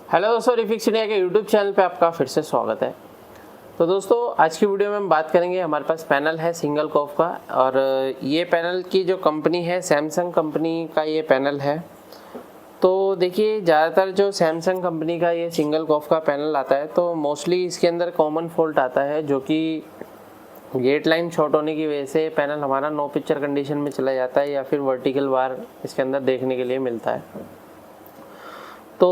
Hello दोस्तों, refix India के YouTube channel पे आपका फिर से स्वागत है। तो दोस्तों, आज की वीडियो में हम बात करेंगे। हमारे पास पैनल है सिंगल कॉफ का, और ये पैनल की जो कंपनी है सैमसंग कंपनी का ये पैनल है। तो देखिए, ज़्यादातर जो सैमसंग कंपनी का ये सिंगल कॉफ का पैनल आता है तो मोस्टली इसके अंदर कॉमन फॉल्ट आता है, जो कि गेट लाइन शॉर्ट होने की वजह से पैनल हमारा नो पिक्चर कंडीशन में चला जाता है, या फिर वर्टिकल बार इसके अंदर देखने के लिए मिलता है। तो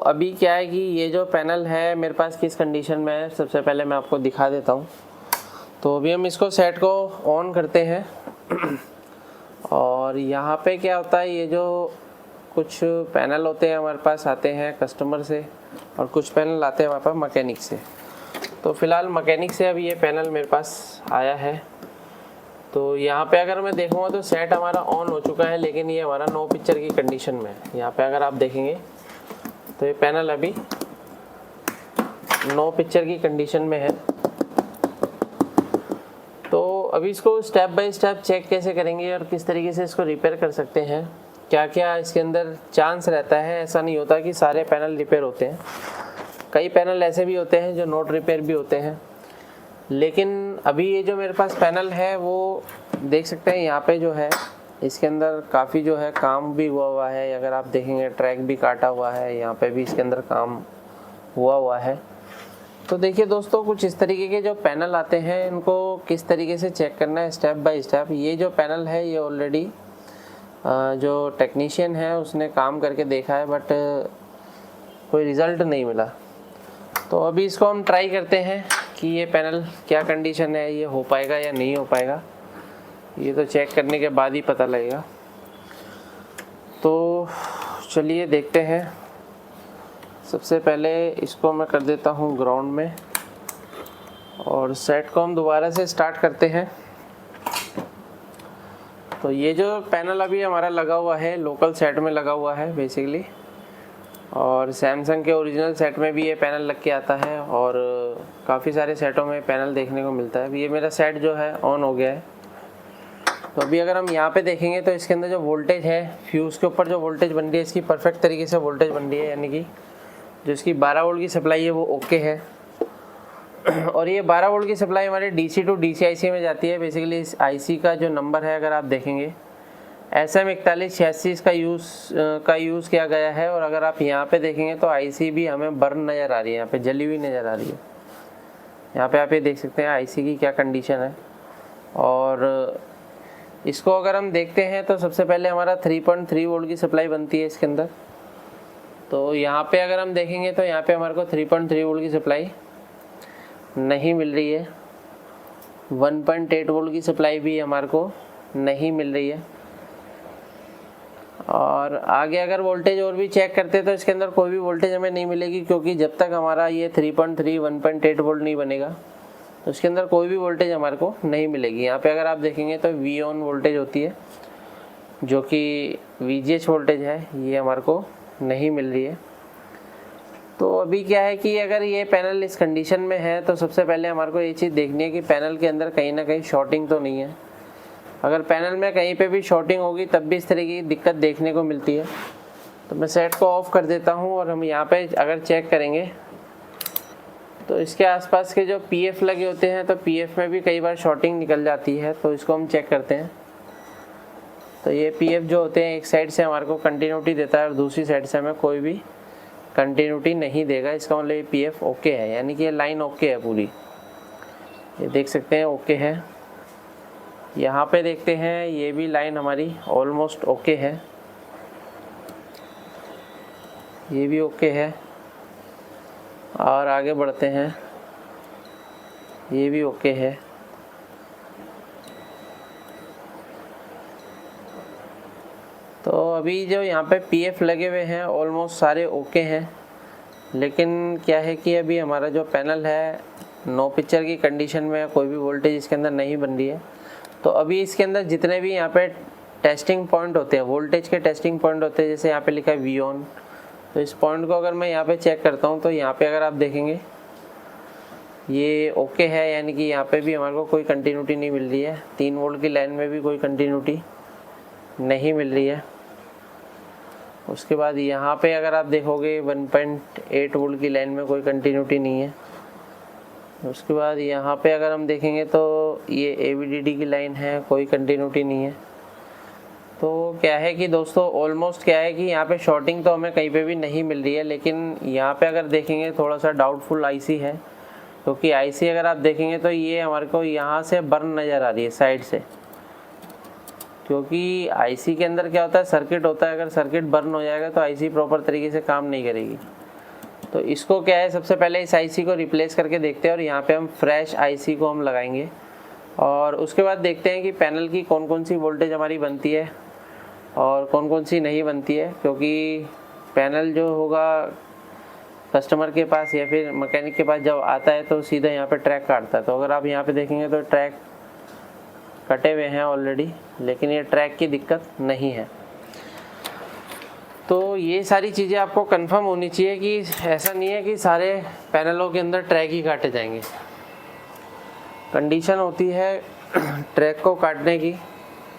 अभी क्या है कि ये जो पैनल है मेरे पास किस कंडीशन में है, सबसे पहले मैं आपको दिखा देता हूँ। तो अभी हम इसको सेट को ऑन करते हैं और यहाँ पे क्या होता है, ये जो कुछ पैनल होते हैं हमारे पास आते हैं कस्टमर से, और कुछ पैनल आते हैं हमारे पास मैकेनिक से। तो फ़िलहाल मैकेनिक से अभी ये पैनल मेरे पास आया है। तो यहाँ पे अगर मैं देखूँगा तो सेट हमारा ऑन हो चुका है, लेकिन ये हमारा नो पिक्चर की कंडीशन में है। यहाँ पे अगर आप देखेंगे तो ये पैनल अभी नो पिक्चर की कंडीशन में है। तो अभी इसको स्टेप बाय स्टेप चेक कैसे करेंगे और किस तरीके से इसको रिपेयर कर सकते हैं, क्या क्या इसके अंदर चांस रहता है। ऐसा नहीं होता कि सारे पैनल रिपेयर होते हैं, कई पैनल ऐसे भी होते हैं जो नॉट रिपेयर भी होते हैं। लेकिन अभी ये जो मेरे पास पैनल है वो देख सकते हैं, यहाँ पे जो है इसके अंदर काफ़ी जो है काम भी हुआ है। अगर आप देखेंगे ट्रैक भी काटा हुआ है, यहाँ पे भी इसके अंदर काम हुआ है। तो देखिए दोस्तों, कुछ इस तरीके के जो पैनल आते हैं इनको किस तरीके से चेक करना है स्टेप बाय स्टेप। ये जो पैनल है ये ऑलरेडी जो टेक्नीशियन है उसने काम करके देखा है, बट कोई रिज़ल्ट नहीं मिला। तो अभी इसको हम ट्राई करते हैं कि ये पैनल क्या कंडीशन है, ये हो पाएगा या नहीं हो पाएगा। ये तो चेक करने के बाद ही पता लगेगा। तो चलिए देखते हैं। सबसे पहले इसको मैं कर देता हूँ ग्राउंड में, और सेट को हम दोबारा से स्टार्ट करते हैं। तो ये जो पैनल अभी हमारा लगा हुआ है लोकल सेट में लगा हुआ है बेसिकली, और सैमसंग के ओरिजिनल सेट में भी ये पैनल लग के आता है, और काफ़ी सारे सेटों में पैनल देखने को मिलता है। ये मेरा सेट जो है ऑन हो गया है। तो अभी अगर हम यहाँ पे देखेंगे तो इसके अंदर जो वोल्टेज है, फ्यूज़ के ऊपर जो वोल्टेज बन रही है इसकी परफेक्ट तरीके से वोल्टेज बन रही है, यानी कि जो इसकी 12 वोल्ट की सप्लाई है वो ओके है। और ये 12 वोल्ट की सप्लाई हमारे DC टू DC IC में जाती है। बेसिकली इस IC का जो नंबर है अगर आप देखेंगे SM4186 इसका यूज़ किया गया है। और अगर आप यहाँ पे देखेंगे तो IC भी हमें बर्न नज़र आ रही है, यहाँ पे जली हुई नज़र आ रही है। यहाँ पे आप ये देख सकते हैं IC की क्या कंडीशन है। और इसको अगर हम देखते हैं तो सबसे पहले हमारा 3.3 वोल्ट की सप्लाई बनती है इसके अंदर। तो यहाँ पे अगर हम देखेंगे तो यहाँ पे हमारे को 3.3 वोल्ट की सप्लाई नहीं मिल रही है। 1.8 वोल्ट की सप्लाई भी हमारे को नहीं मिल रही है। और आगे अगर वोल्टेज और भी चेक करते हैं तो इसके अंदर कोई भी वोल्टेज हमें नहीं मिलेगी, क्योंकि जब तक हमारा ये 3.3 1.8 वोल्ट नहीं बनेगा तो इसके अंदर कोई भी वोल्टेज हमारे को नहीं मिलेगी। यहाँ पे अगर आप देखेंगे तो वी ऑन वोल्टेज होती है, जो कि VGH वोल्टेज है, ये हमारे को नहीं मिल रही है। तो अभी क्या है कि अगर ये पैनल इस कंडीशन में है तो सबसे पहले हमारे को ये चीज़ देखनी है कि पैनल के अंदर कहीं ना कहीं शॉर्टिंग तो नहीं है। अगर पैनल में कहीं पे भी शॉर्टिंग होगी तब भी इस तरह की दिक्कत देखने को मिलती है। तो मैं सेट को ऑफ कर देता हूँ, और हम यहाँ पे अगर चेक करेंगे तो इसके आसपास के जो PF लगे होते हैं तो PF में भी कई बार शॉर्टिंग निकल जाती है। तो इसको हम चेक करते हैं। तो ये PF जो होते हैं एक साइड से हमारे को कंटिन्यूटी देता है और दूसरी साइड से हमें कोई भी कंटिन्यूटी नहीं देगा। इसका मतलब ये PF ओके है, यानी कि ये लाइन ओके है पूरी। ये देख सकते हैं ओके है। यहाँ पे देखते हैं ये भी लाइन हमारी ऑलमोस्ट ओके है, ये भी ओके है। और आगे बढ़ते हैं, ये भी ओके है। तो अभी जो यहाँ पे PF लगे हुए हैं ऑलमोस्ट सारे ओके हैं, लेकिन क्या है कि अभी हमारा जो पैनल है नो पिक्चर की कंडीशन में, कोई भी वोल्टेज इसके अंदर नहीं बन रही है। तो अभी इसके अंदर जितने भी यहाँ पे टेस्टिंग पॉइंट होते हैं, वोल्टेज के टेस्टिंग पॉइंट होते हैं, जैसे यहाँ पे लिखा है वी ऑन, तो इस पॉइंट को अगर मैं यहाँ पे चेक करता हूँ तो यहाँ पे अगर आप देखेंगे ये ओके है, यानी कि यहाँ पे भी हमारे को कोई कंटिन्यूटी नहीं मिल रही है। 3 वोल्ट की लाइन में भी कोई कंटिन्यूटी नहीं मिल रही है। उसके बाद यहाँ पे अगर आप देखोगे 1.8 वोल्ट की लाइन में कोई कंटिन्यूटी नहीं है। उसके बाद यहाँ पे अगर हम देखेंगे तो ये AVDD की लाइन है, कोई कंटिन्यूटी नहीं है। तो क्या है कि दोस्तों ऑलमोस्ट क्या है कि यहाँ पे शॉर्टिंग तो हमें कहीं पे भी नहीं मिल रही है, लेकिन यहाँ पे अगर देखेंगे थोड़ा सा डाउटफुल IC है, क्योंकि IC अगर आप देखेंगे तो ये हमारे को यहाँ से बर्न नज़र आ रही है साइड से, क्योंकि IC के अंदर क्या होता है, सर्किट होता है। अगर सर्किट बर्न हो जाएगा तो IC प्रॉपर तरीके से काम नहीं करेगी। तो इसको क्या है, सबसे पहले इस IC को रिप्लेस करके देखते हैं और यहाँ पे हम फ्रेश IC को हम लगाएंगे और उसके बाद देखते हैं कि पैनल की कौन कौन सी वोल्टेज हमारी बनती है और कौन कौन सी नहीं बनती है। क्योंकि पैनल जो होगा कस्टमर के पास या फिर मैकेनिक के पास जब आता है तो सीधा यहाँ पे ट्रैक काटता है। तो अगर आप यहाँ पे देखेंगे तो ट्रैक कटे हुए हैं ऑलरेडी, लेकिन ये ट्रैक की दिक्कत नहीं है। तो ये सारी चीज़ें आपको कंफर्म होनी चाहिए कि ऐसा नहीं है कि सारे पैनलों के अंदर ट्रैक ही काटे जाएंगे। कंडीशन होती है ट्रैक को काटने की,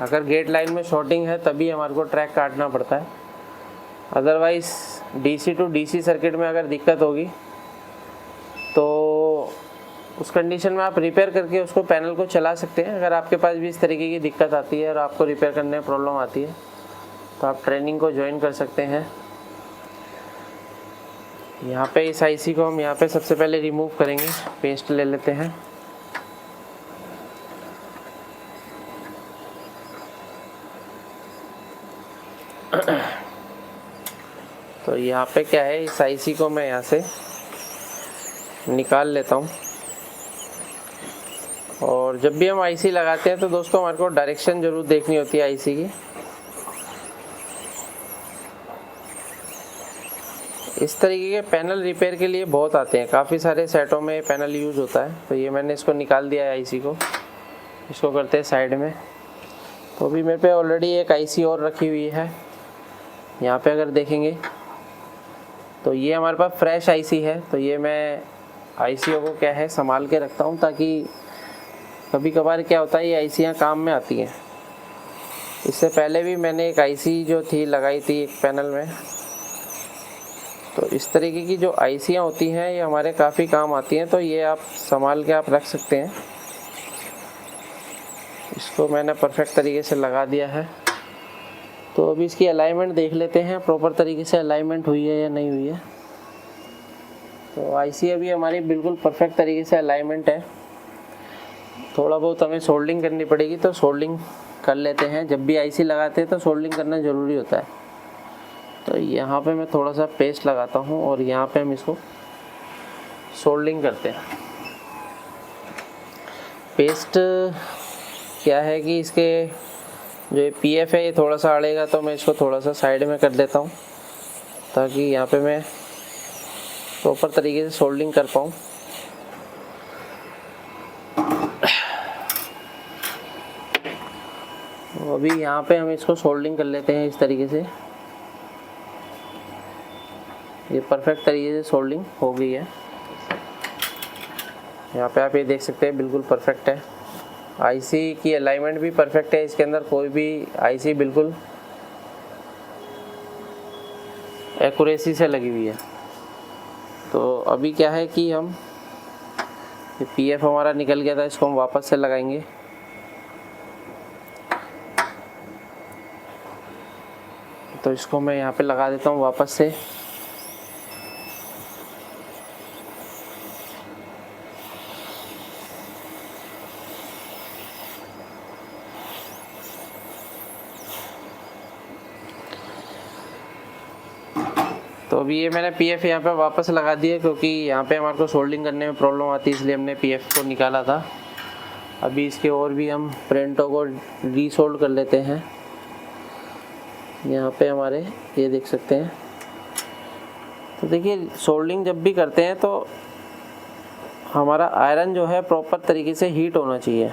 अगर गेट लाइन में शॉर्टिंग है तभी हमारे को ट्रैक काटना पड़ता है। Otherwise DC to DC circuit में अगर दिक्कत होगी तो उस कंडीशन में आप रिपेयर करके उसको पैनल को चला सकते हैं। अगर आपके पास भी इस तरीके की दिक्कत आती है और आपको रिपेयर करने में प्रॉब्लम आती है तो आप ट्रेनिंग को ज्वाइन कर सकते हैं। यहाँ पे इस IC को हम यहाँ पे सबसे पहले रिमूव करेंगे, पेस्ट ले लेते हैं। तो यहाँ पे क्या है, इस IC को मैं यहाँ से निकाल लेता हूँ। और जब भी हम IC लगाते हैं तो दोस्तों हमारे को डायरेक्शन ज़रूर देखनी होती है IC की। इस तरीके के पैनल रिपेयर के लिए बहुत आते हैं, काफ़ी सारे सेटों में पैनल यूज़ होता है। तो ये मैंने इसको निकाल दिया है IC को, इसको करते हैं साइड में। तो अभी मेरे पे ऑलरेडी एक IC और रखी हुई है। यहाँ पे अगर देखेंगे तो ये हमारे पास फ्रेश IC है। तो ये मैं IC को क्या है संभाल के रखता हूँ, ताकि कभी कभार क्या होता है ये ICयाँ काम में आती हैं। इससे पहले भी मैंने एक IC जो थी लगाई थी एक पैनल में। तो इस तरीके की जो ICयाँ होती हैं ये हमारे काफ़ी काम आती हैं। तो ये आप संभाल के आप रख सकते हैं। इसको मैंने परफेक्ट तरीके से लगा दिया है। तो अभी इसकी अलाइनमेंट देख लेते हैं, प्रॉपर तरीके से अलाइनमेंट हुई है या नहीं हुई है। तो IC अभी हमारी बिल्कुल परफेक्ट तरीके से अलाइनमेंट है। थोड़ा बहुत हमें सोल्डिंग करनी पड़ेगी तो सोल्डिंग कर लेते हैं। जब भी IC लगाते हैं तो सोल्डिंग करना ज़रूरी होता है। तो यहाँ पे मैं थोड़ा सा पेस्ट लगाता हूँ और यहाँ पे हम इसको सोल्डिंग करते हैं। पेस्ट क्या है कि इसके जो ये PF है ये थोड़ा सा अड़ेगा, तो मैं इसको थोड़ा सा साइड में कर देता हूँ ताकि यहाँ पे मैं प्रॉपर तरीके से सोल्डिंग कर पाऊँ। तो अभी यहाँ पे हम इसको सोल्डिंग कर लेते हैं इस तरीके से। ये परफेक्ट तरीके से सोल्डिंग हो गई है। यहाँ पे आप ये देख सकते हैं बिल्कुल परफेक्ट है। IC की अलाइनमेंट भी परफेक्ट है। इसके अंदर कोई भी IC बिल्कुल एक्यूरेसी से लगी हुई है। तो अभी क्या है कि हम ये PF हमारा निकल गया था, इसको हम वापस से लगाएंगे। तो इसको मैं यहाँ पे लगा देता हूँ वापस से। तो अभी ये मैंने PF यहाँ पे वापस लगा दिया, क्योंकि यहाँ पे हमारे को सोल्डिंग करने में प्रॉब्लम आती है, इसलिए हमने PF को निकाला था। अभी इसके और भी हम प्रिंटों को रीसोल्ड कर लेते हैं। यहाँ पे हमारे ये देख सकते हैं। तो देखिए सोल्डिंग जब भी करते हैं तो हमारा आयरन जो है प्रॉपर तरीके से हीट होना चाहिए,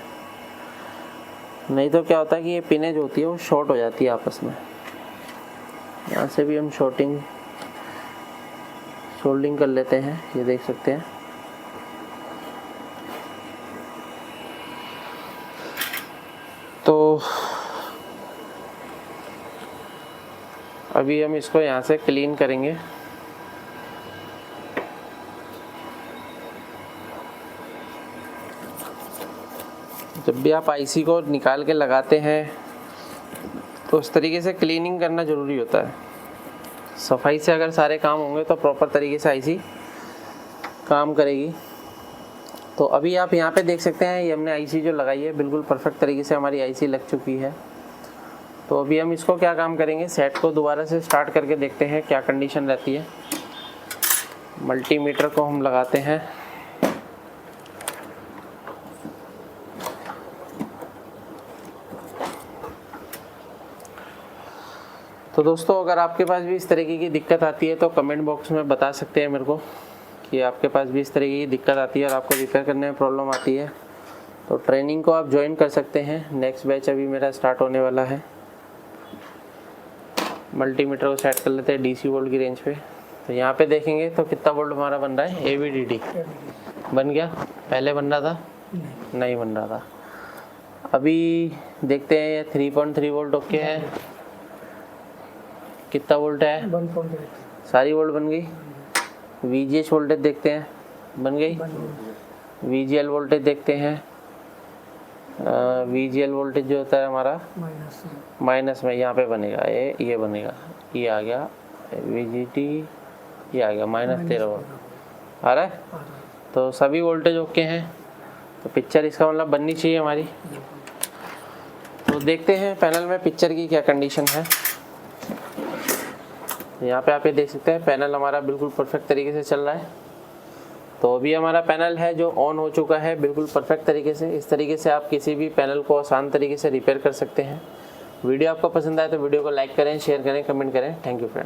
नहीं तो क्या होता है कि ये पिनें जो होती है वो शॉर्ट हो जाती है आपस में। यहाँ से भी हम सोल्डिंग कर लेते हैं, ये देख सकते हैं। तो अभी हम इसको यहाँ से क्लीन करेंगे। जब भी आप आईसी को निकाल के लगाते हैं तो उस तरीके से क्लीनिंग करना ज़रूरी होता है। सफाई से अगर सारे काम होंगे तो प्रॉपर तरीके से आईसी काम करेगी। तो अभी आप यहाँ पे देख सकते हैं, ये हमने आईसी जो लगाई है बिल्कुल परफेक्ट तरीके से हमारी आईसी लग चुकी है। तो अभी हम इसको क्या काम करेंगे, सेट को दोबारा से स्टार्ट करके देखते हैं क्या कंडीशन रहती है। मल्टीमीटर को हम लगाते हैं। तो दोस्तों, अगर आपके पास भी इस तरीके की दिक्कत आती है तो कमेंट बॉक्स में बता सकते हैं मेरे को कि आपके पास भी इस तरीके की दिक्कत आती है और आपको रिपेयर करने में प्रॉब्लम आती है। तो ट्रेनिंग को आप ज्वाइन कर सकते हैं। नेक्स्ट बैच अभी मेरा स्टार्ट होने वाला है। मल्टीमीटर को सेट कर लेते हैं डीसी वोल्ट की रेंज पे। तो यहाँ पे देखेंगे तो कितना वोल्ट हमारा बन रहा है। AVDD बन गया, पहले बन रहा था नहीं बन रहा था। अभी देखते हैं 3.3 वोल्ट ओके है। कितना वोल्ट है, 1.8 सारी वोल्ट बन गई। VGH वोल्टेज देखते हैं, बन गई। VGL वोल्टेज देखते हैं। VGL वोल्टेज जो होता है हमारा माइनस में यहाँ पे बनेगा, ये बनेगा, ये आ गया VGT, ये आ गया -13 वोल्ट आ रहा है। तो सभी वोल्टेज ओके हैं। तो पिक्चर इसका मतलब बननी चाहिए हमारी। तो देखते हैं पैनल में पिक्चर की क्या कंडीशन है। यहाँ पे आप ये देख सकते हैं पैनल हमारा बिल्कुल परफेक्ट तरीके से चल रहा है। तो अभी हमारा पैनल है जो ऑन हो चुका है बिल्कुल परफेक्ट तरीके से। इस तरीके से आप किसी भी पैनल को आसान तरीके से रिपेयर कर सकते हैं। वीडियो आपको पसंद आए तो वीडियो को लाइक करें, शेयर करें, कमेंट करें। Thank you friends.